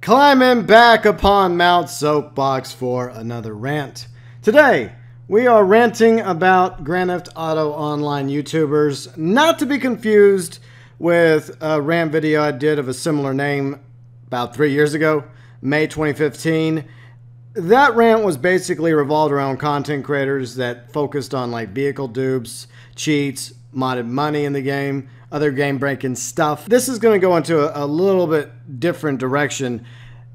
Climbing back upon Mount Soapbox for another rant. Today, we are ranting about Grand Theft Auto Online YouTubers, not to be confused with a rant video I did of a similar name about 3 years ago, May 2015. That rant was basically revolved around content creators that focused on like vehicle dupes, cheats, modded money in the game, other game-breaking stuff. This is going to go into a little bit different direction.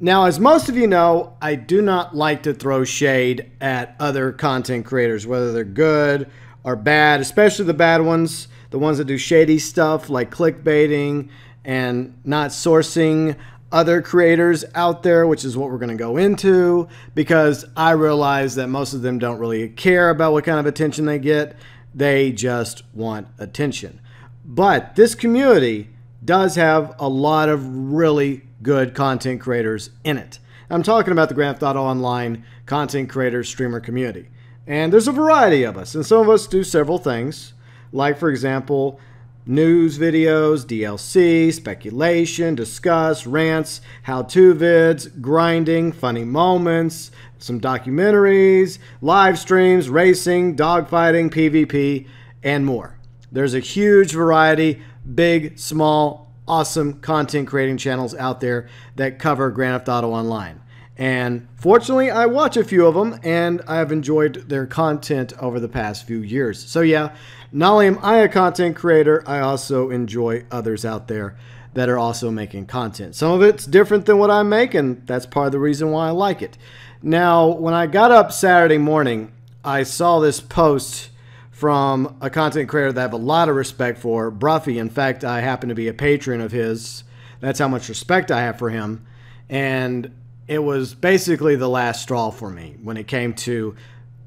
Now, as most of you know, I do not like to throw shade at other content creators, whether they're good or bad, especially the bad ones, the ones that do shady stuff like clickbaiting and not sourcing other creators out there, which is what we're going to go into, because I realize that most of them don't really care about what kind of attention they get. They just want attention. But this community does have a lot of really good content creators in it. I'm talking about the Grand Theft Auto Online content creator streamer community. And there's a variety of us, and some of us do several things, like, for example, news videos, DLC, speculation, discuss, rants, how-to vids, grinding, funny moments, some documentaries, live streams, racing, dogfighting, PvP, and more. There's a huge variety, big, small, awesome content creating channels out there that cover Grand Theft Auto Online. And fortunately, I watch a few of them, and I've enjoyed their content over the past few years. So yeah, not only am I a content creator, I also enjoy others out there that are also making content. Some of it's different than what I make, and that's part of the reason why I like it. Now, when I got up Saturday morning, I saw this post from a content creator that I have a lot of respect for, Bruffy. In fact, I happen to be a patron of his. That's how much respect I have for him. And it was basically the last straw for me when it came to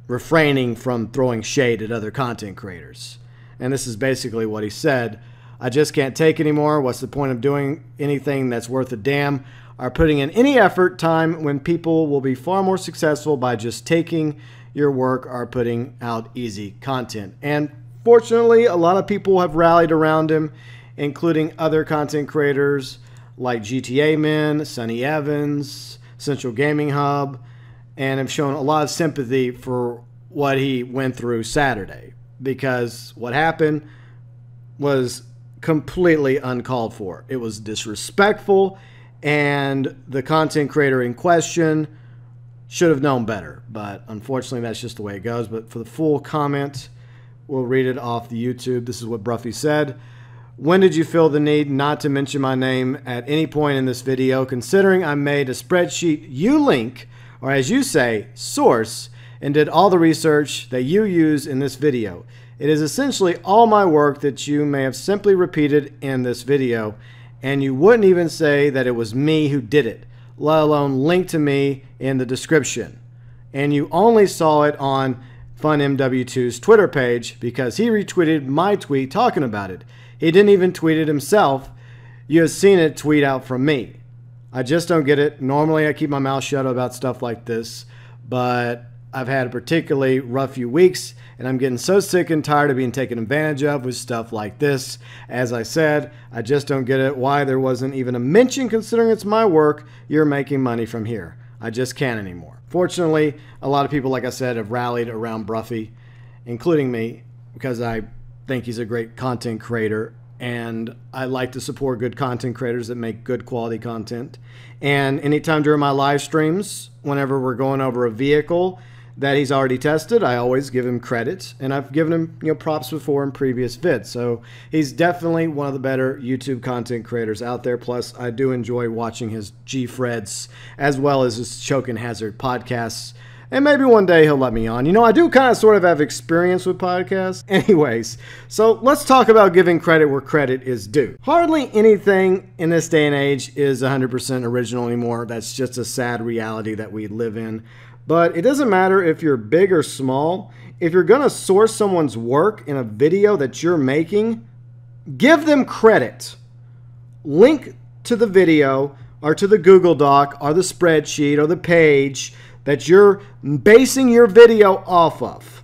refraining from throwing shade at other content creators. And this is basically what he said. I just can't take anymore. What's the point of doing anything that's worth a damn or putting in any effort, time, when people will be far more successful by just taking your work or putting out easy content. And fortunately, a lot of people have rallied around him, including other content creators like GTA Men, Sonny Evans, Central Gaming Hub, and have shown a lot of sympathy for what he went through Saturday, because what happened was completely uncalled for. It was disrespectful, and the content creator in question should have known better. But unfortunately, that's just the way it goes. But for the full comment, we'll read it off the YouTube. This is what Bruffy said. When did you feel the need not to mention my name at any point in this video, considering I made a spreadsheet you link, or as you say, source, and did all the research that you use in this video? It is essentially all my work that you may have simply repeated in this video, and you wouldn't even say that it was me who did it, let alone link to me in the description. And you only saw it on FunMW2's Twitter page because he retweeted my tweet talking about it. He didn't even tweet it himself. You have seen it tweet out from me. I just don't get it. Normally I keep my mouth shut about stuff like this, but I've had a particularly rough few weeks, and I'm getting so sick and tired of being taken advantage of with stuff like this. As I said, I just don't get it why there wasn't even a mention, considering it's my work. You're making money from here. I just can't anymore. Fortunately, a lot of people, like I said, have rallied around Bruffy, including me, because I think he's a great content creator, and I like to support good content creators that make good quality content. And anytime during my live streams, whenever we're going over a vehicle that he's already tested, I always give him credit, and I've given him props before in previous vids. So he's definitely one of the better YouTube content creators out there. Plus, I do enjoy watching his G-Freds as well as his Choke and Hazard podcasts. And maybe one day he'll let me on. You know, I do kind of sort of have experience with podcasts. Anyways, so let's talk about giving credit where credit is due. Hardly anything in this day and age is 100% original anymore. That's just a sad reality that we live in. But it doesn't matter if you're big or small. If you're going to source someone's work in a video that you're making, give them credit. Link to the video or to the Google Doc or the spreadsheet or the page that you're basing your video off of.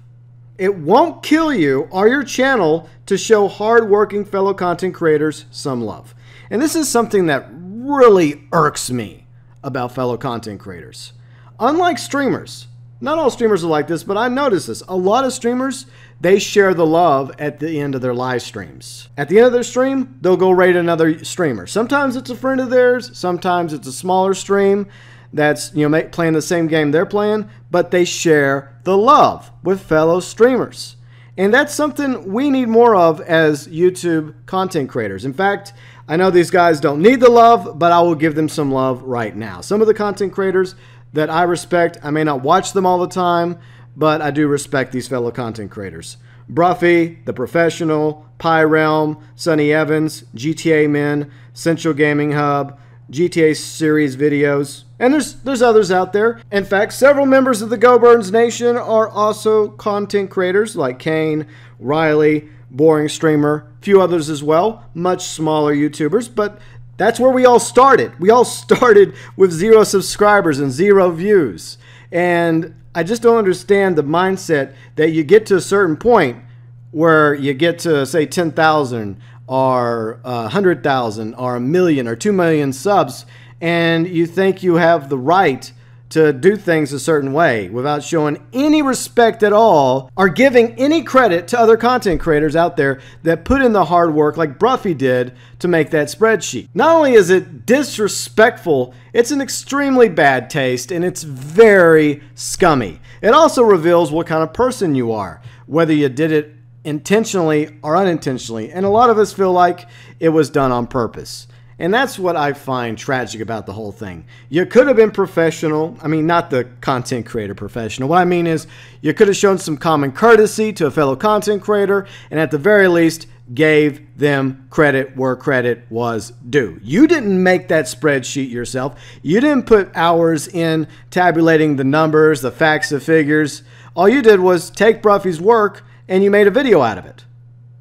It won't kill you or your channel to show hardworking fellow content creators some love. And this is something that really irks me about fellow content creators. Unlike streamers, not all streamers are like this, but I noticed this. A lot of streamers, they share the love at the end of their live streams. At the end of their stream, they'll go rate another streamer. Sometimes it's a friend of theirs. Sometimes it's a smaller stream that's, playing the same game they're playing, but they share the love with fellow streamers. And that's something we need more of as YouTube content creators. In fact, I know these guys don't need the love, but I will give them some love right now. Some of the content creators that I respect, I may not watch them all the time, but I do respect these fellow content creators. Bruffy, The Professional, Pie Realm, Sunny Evans, GTA Men, Central Gaming Hub, GTA Series Videos, and there's others out there. In fact, several members of the GeauxBurns Nation are also content creators like Kane, Riley, Boring Streamer, a few others as well, much smaller YouTubers, but that's where we all started. We all started with 0 subscribers and 0 views. And I just don't understand the mindset that you get to a certain point where you get to, say, 10,000 or 100,000 or 1 million or 2 million subs, and you think you have the right to do things a certain way without showing any respect at all or giving any credit to other content creators out there that put in the hard work like Bruffy did to make that spreadsheet. Not only is it disrespectful, it's an extremely bad taste and it's very scummy. It also reveals what kind of person you are, whether you did it intentionally or unintentionally, and a lot of us feel like it was done on purpose. And that's what I find tragic about the whole thing. You could have been professional. I mean, not the content creator professional. What I mean is you could have shown some common courtesy to a fellow content creator and at the very least gave them credit where credit was due. You didn't make that spreadsheet yourself. You didn't put hours in tabulating the numbers, the facts, the figures. All you did was take Bruffy's work and you made a video out of it.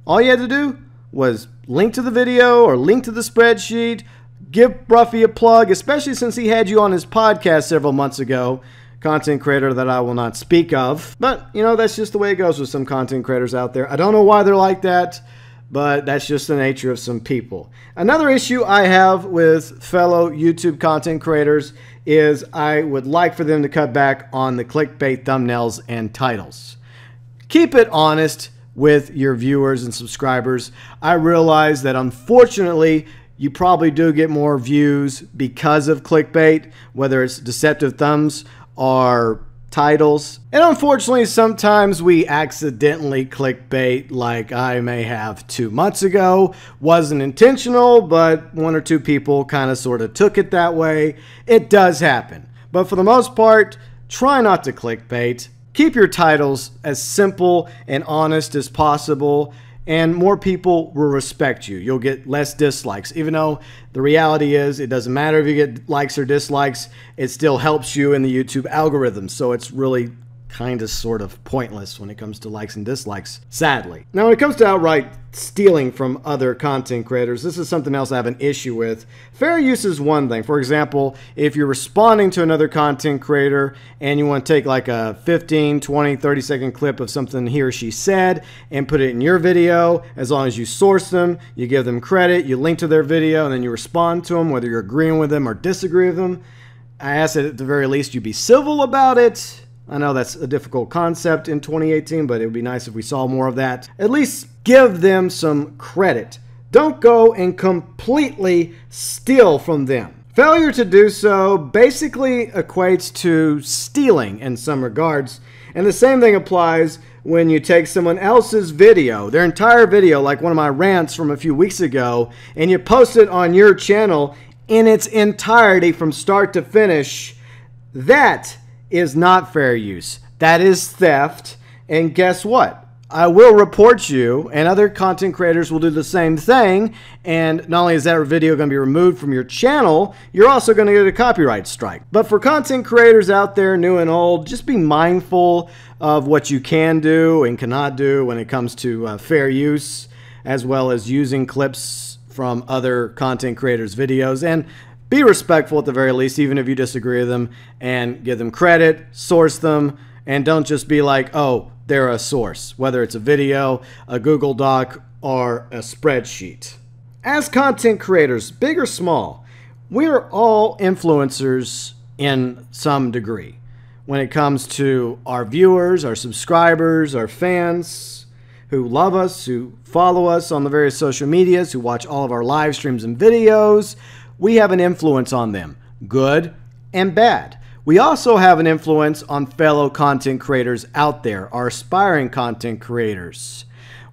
All you had to do was link to the video or link to the spreadsheet, give Bruffy a plug, especially since he had you on his podcast several months ago, content creator that I will not speak of. But, that's just the way it goes with some content creators out there. I don't know why they're like that, but that's just the nature of some people. Another issue I have with fellow YouTube content creators is I would like for them to cut back on the clickbait thumbnails and titles. Keep it honest with your viewers and subscribers. I realize that unfortunately you probably do get more views because of clickbait, whether it's deceptive thumbs or titles. And unfortunately sometimes we accidentally clickbait, like I may have 2 months ago. Wasn't intentional, but 1 or 2 people kind of sort of took it that way. It does happen. But for the most part, try not to clickbait. Keep your titles as simple and honest as possible, and more people will respect you. You'll get less dislikes, even though the reality is it doesn't matter if you get likes or dislikes. It still helps you in the YouTube algorithm, so it's really kind of sort of pointless when it comes to likes and dislikes, sadly. Now, when it comes to outright stealing from other content creators, this is something else I have an issue with. Fair use is one thing. For example, if you're responding to another content creator and you want to take like a 15, 20, 30-second clip of something he or she said and put it in your video, as long as you source them, you give them credit, you link to their video, and then you respond to them, whether you're agreeing with them or disagree with them, I ask that at the very least you be civil about it. I know that's a difficult concept in 2018, but it would be nice if we saw more of that. At least give them some credit. Don't go and completely steal from them. Failure to do so basically equates to stealing in some regards. And the same thing applies when you take someone else's video, their entire video, like one of my rants from a few weeks ago, and you post it on your channel in its entirety from start to finish. That is not fair use. That is theft. And guess what? I will report you, and other content creators will do the same thing. And not only is that video going to be removed from your channel, you're also going to get a copyright strike. But for content creators out there, new and old, just be mindful of what you can do and cannot do when it comes to fair use, as well as using clips from other content creators' videos. And be respectful at the very least, even if you disagree with them, and give them credit, source them, and don't just be like, oh, they're a source, whether it's a video, a Google Doc, or a spreadsheet. As content creators, big or small, we are all influencers in some degree when it comes to our viewers, our subscribers, our fans who love us, who follow us on the various social medias, who watch all of our live streams and videos. We have an influence on them, good and bad. We also have an influence on fellow content creators out there, our aspiring content creators.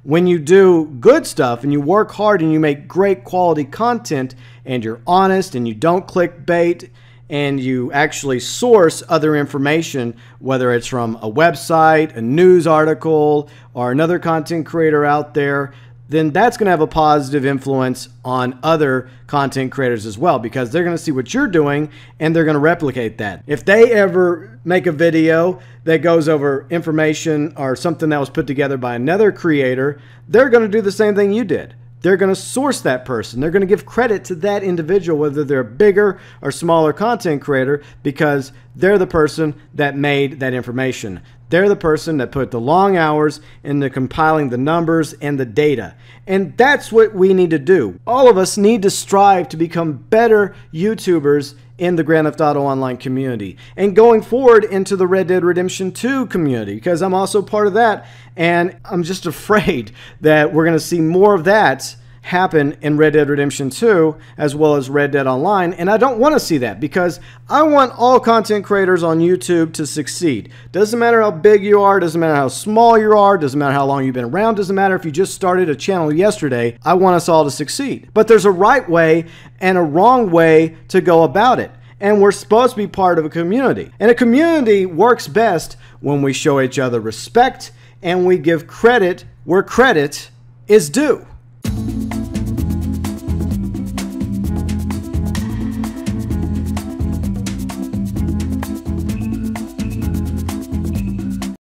When you do good stuff and you work hard and you make great quality content and you're honest and you don't clickbait and you actually source other information, whether it's from a website, a news article, or another content creator out there, then that's going to have a positive influence on other content creators as well, because they're going to see what you're doing and they're going to replicate that. If they ever make a video that goes over information or something that was put together by another creator, they're going to do the same thing you did. They're going to source that person. They're going to give credit to that individual, whether they're a bigger or smaller content creator, because they're the person that made that information. They're the person that put the long hours into compiling the numbers and the data. And that's what we need to do. All of us need to strive to become better YouTubers in the Grand Theft Auto Online community and going forward into the Red Dead Redemption 2 community, because I'm also part of that, and I'm just afraid that we're going to see more of that happen in Red Dead Redemption 2 as well as Red Dead Online, and I don't want to see that, because I want all content creators on YouTube to succeed. Doesn't matter how big you are, doesn't matter how small you are, doesn't matter how long you've been around, doesn't matter if you just started a channel yesterday. I want us all to succeed. But there's a right way and a wrong way to go about it. And we're supposed to be part of a community. And a community works best when we show each other respect and we give credit where credit is due.